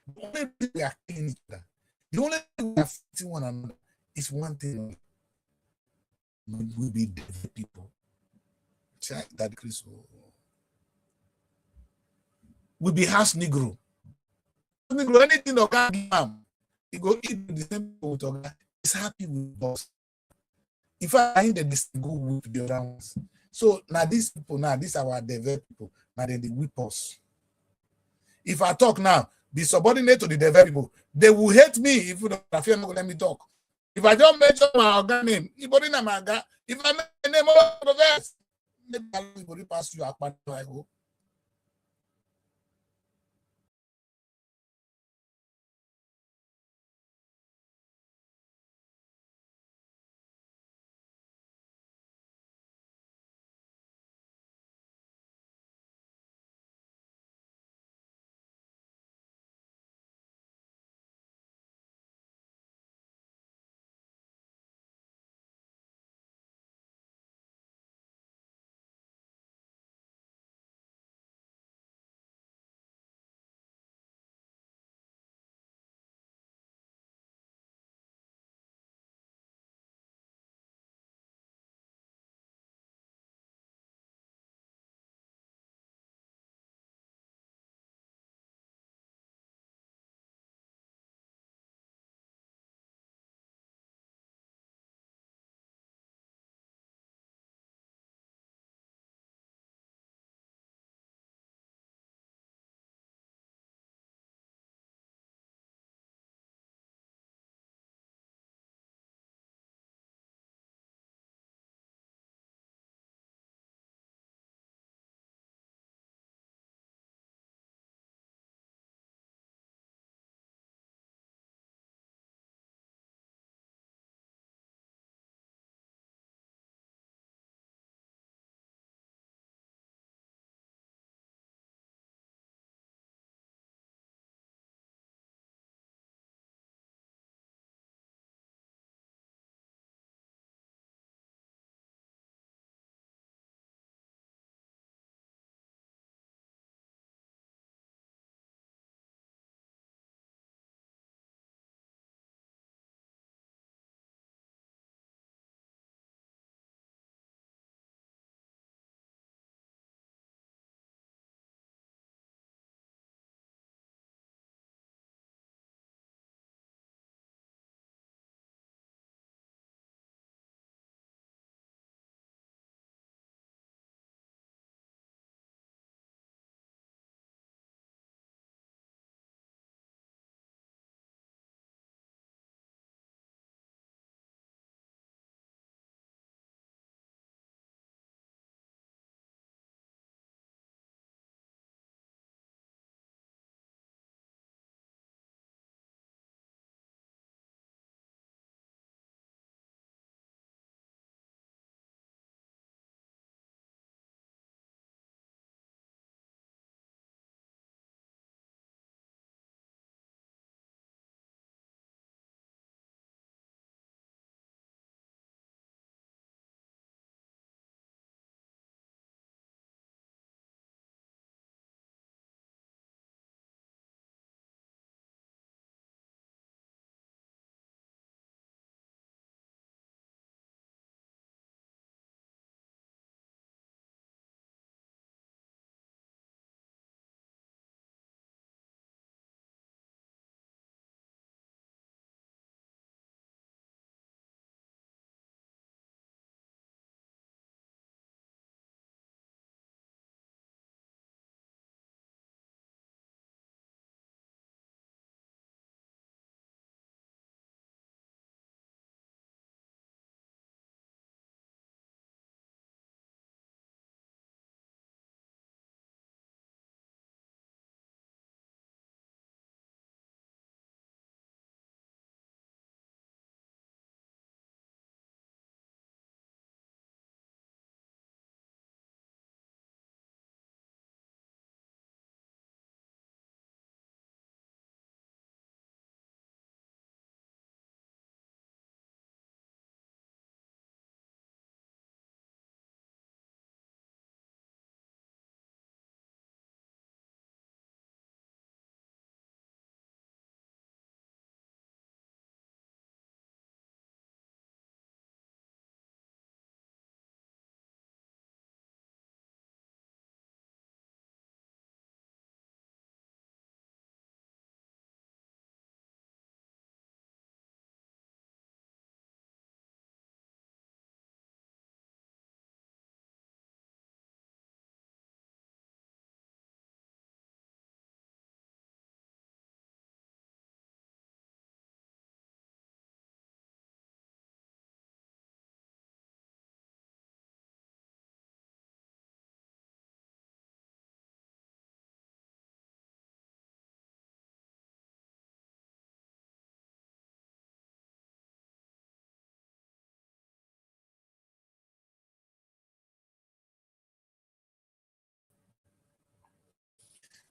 [SPEAKER 2] the only reason we are killing each other, the only thing we are fighting one another is one thing. We will be dead people. Check that, Chris. We be house Negro. Negro, anything that can give him, he go eat the same people with Oga. He's happy with us. In fact, I think that this go with the other ones. So now these people, these are our developed people. Now they whip us. If I talk now, be subordinate to the developed people, they will hate me if you don't let me talk. If I don't mention my organ name, if I mention the name of the verse, maybe I'll pass you a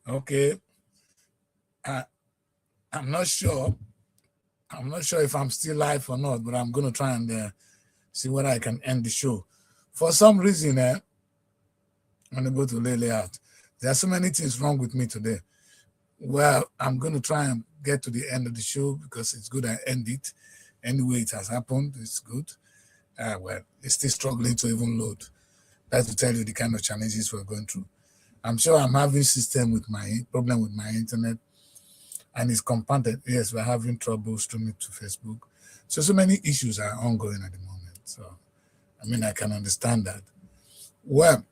[SPEAKER 2] Okay. I'm not sure. I'm not sure if I'm still live or not, but I'm going to try and see whether I can end the show. For some reason, I'm unable to lay out. There are so many things wrong with me today. Well, I'm going to try and get to the end of the show because it's good I end it. Anyway, it has happened. It's good. Well, it's still struggling to even load. That's to tell you the kind of challenges we're going through. I'm sure I'm having problem with my internet, and it's compounded. Yes, we're having trouble streaming to Facebook. So many issues are ongoing at the moment. So, I mean, I can understand that. Well,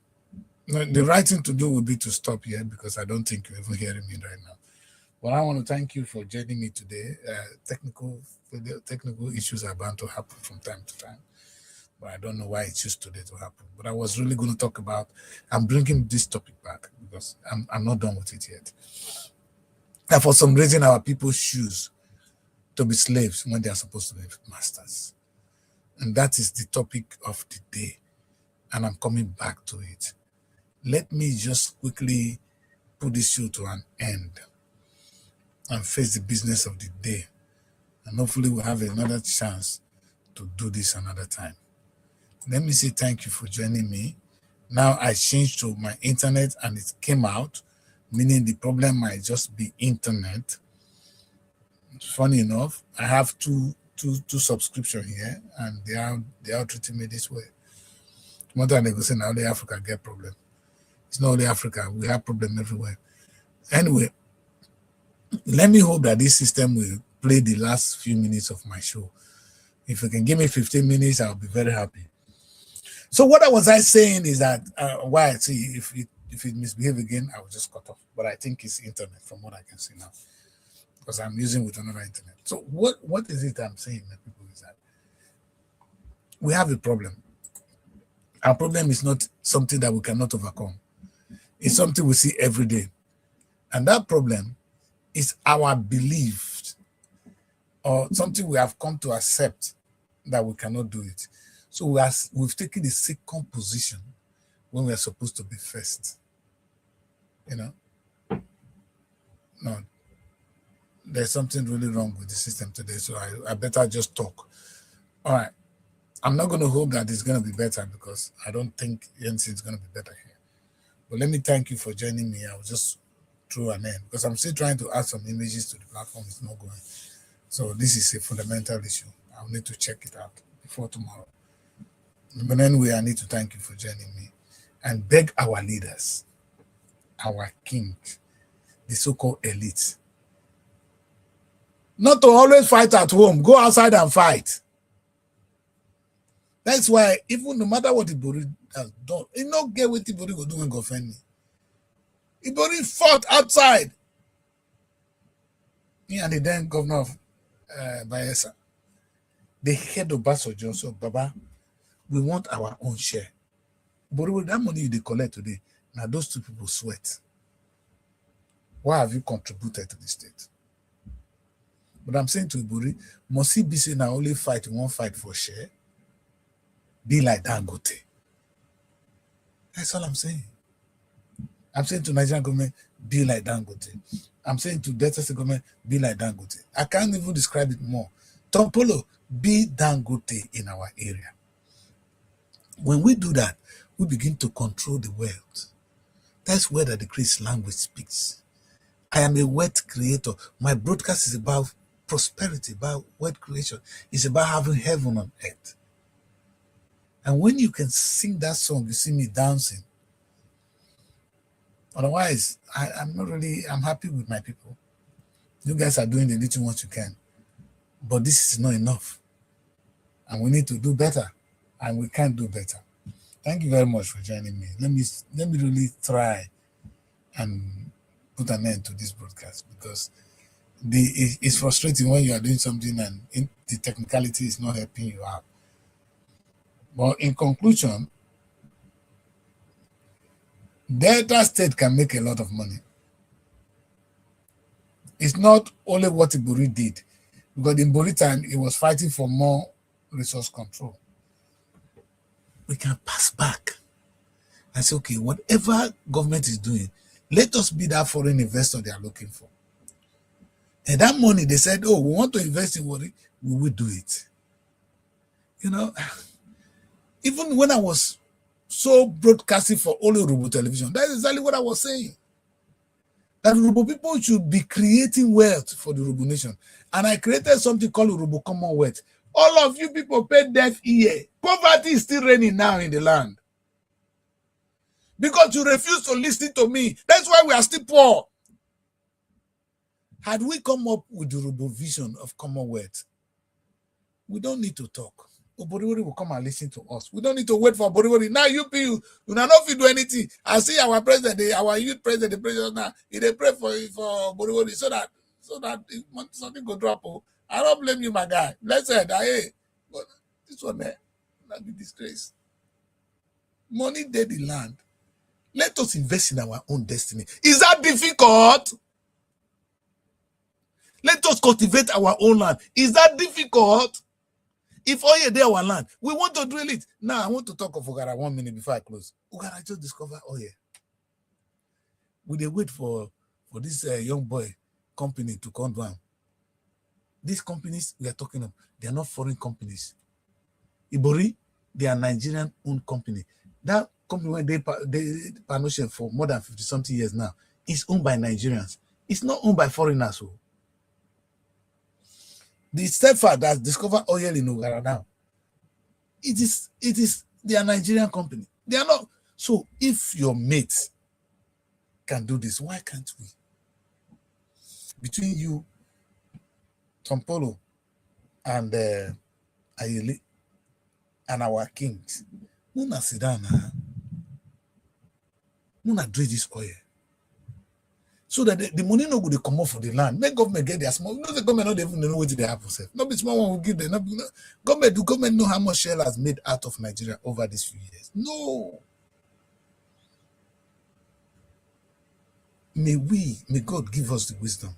[SPEAKER 2] the right thing to do would be to stop here because I don't think you're even hearing me right now. Well, I want to thank you for joining me today. Technical issues are bound to happen from time to time, but I don't know why it's just today to happen. But I was really going to talk about, I'm bringing this topic back because I'm not done with it yet. And for some reason, our people choose to be slaves when they are supposed to be masters. And that is the topic of the day. And I'm coming back to it. Let me just quickly put this show to an end and face the business of the day. And hopefully we'll have another chance to do this another time. Let me say thank you for joining me. Now I changed to my internet and it came out, meaning the problem might just be internet. Funny enough, I have two subscriptions here and they are treating me this way. More than they go say now only Africa get problem. It's not only Africa, we have problem everywhere. Anyway, let me hope that this system will play the last few minutes of my show. If you can give me 15 minutes, I'll be very happy. So what was I saying is that, if it misbehave again, I will just cut off. But I think it's internet from what I can see now, because I'm using with another internet. So what is it I'm saying, my people, is that we have a problem. Our problem is not something that we cannot overcome. It's something we see every day. And that problem is our belief or something we have come to accept that we cannot do it. So we've taken the second position when we are supposed to be first. You know? No. There's something really wrong with the system today, so I better just talk. All right. I'm not going to hope that it's going to be better because I don't think anything's going to be better here. But let me thank you for joining me. I will just throw an end because I'm still trying to add some images to the platform. It's not going. So this is a fundamental issue. I'll need to check it out before tomorrow. But anyway, I need to thank you for joining me and beg our leaders, our king, the so-called elites, not to always fight at home. Go outside and fight. That's why even no matter what Ibori has done, you don't get what Ibori will do when go offend me. Ibori fought outside. He and the then governor of Bayelsa, the head of Basojo, so Baba, we want our own share. But with that money they collect today, now those two people sweat. Why have you contributed to the state? But I'm saying to Ibori, must he be saying now only fight, you won't fight for share? Be like Dangote. That's all I'm saying. I'm saying to Nigerian government, be like Dangote. I'm saying to Delta State government, be like Dangote. I can't even describe it more. Tom Polo, be Dangote in our area. When we do that, we begin to control the world. That's where the decreased language speaks. I am a word creator. My broadcast is about prosperity, about word creation. It's about having heaven on earth. And when you can sing that song, you see me dancing. Otherwise, I'm happy with my people. You guys are doing the little what you can. But this is not enough. And we need to do better. And we can do better. Thank you very much for joining me. Let me really try and put an end to this broadcast because it's frustrating when you are doing something and the technicality is not helping you out. But in conclusion, Delta State can make a lot of money. It's not only what Ibori did, because in Ibori time, he was fighting for more resource control. We can pass back and say, okay, whatever government is doing, Let us be that foreign investor they are looking for. And that money, they said, oh, we want to invest in Warri, we will do it. You know, even when I was so broadcasting for only Yoruba television, that's exactly what I was saying. That Yoruba people should be creating wealth for the Yoruba nation. And I created something called Yoruba Commonwealth. All of you people pay deaf ear. Poverty is still reigning now in the land. Because you refuse to listen to me. That's why we are still poor. Had we come up with the Yoruba vision of Commonwealth, we don't need to talk. Oboriwori will come and listen to us. We don't need to wait for Oboriwori. Now you people, you don't know if you do anything. I see our president, our youth president, the president now, they pray for Oboriwori so that if something go drop. Oh, I don't blame you, my guy. Let's say that, hey, but this one there, not be disgrace. Money dead in land. Let us invest in our own destiny. Is that difficult? Let us cultivate our own land. Is that difficult? If oil dey our land, we want to drill it. Now, I want to talk of Ugara 1 minute before I close. Ugara just discovered oil. We dey wait for this young boy company to come down. These companies we are talking of, they are not foreign companies. Ibori, they are Nigerian-owned company. That company where they partnership for more than 50-something years now is owned by Nigerians. It's not owned by foreigners. So. The Stepford that discovered oil in Ugara now, they are Nigerian company. They are not. So if your mates can do this, why can't we? Between you, Tompolo, and Ayele, and our kings, Muna sit down now. Muna drill this oil. So that the money no go come off for the land. Make government get their small. No, the government not even know what they have to say. No be small one will give them. No, government know how much Shell has made out of Nigeria over these few years. No. May God give us the wisdom.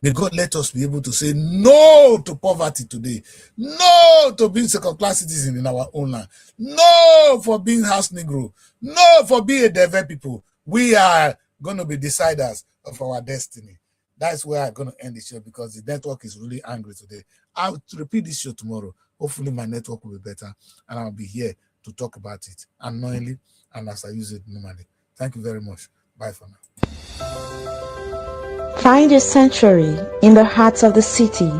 [SPEAKER 2] May God let us be able to say no to poverty today. No to being second-class citizens in our own land. No for being house Negro. No for being a Deve people. We are going to be deciders of our destiny. That's where I'm going to end the show because the network is really angry today. I'll repeat this show tomorrow. Hopefully my network will be better and I'll be here to talk about it unknowingly and as I use it normally. Thank you very much. Bye for now.
[SPEAKER 3] Find your sanctuary in the heart of the city.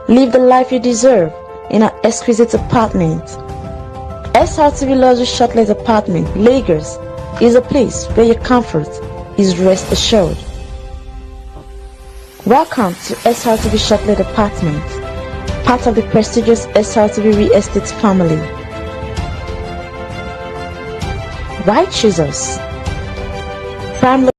[SPEAKER 3] Live the life you deserve in an exquisite apartment. SRTV Luxury Shortlet Apartment, Lagos, is a place where your comfort is rest assured. Welcome to SRTV Shortlet Apartment, part of the prestigious SRTV Real Estate family. Why choose us? Prime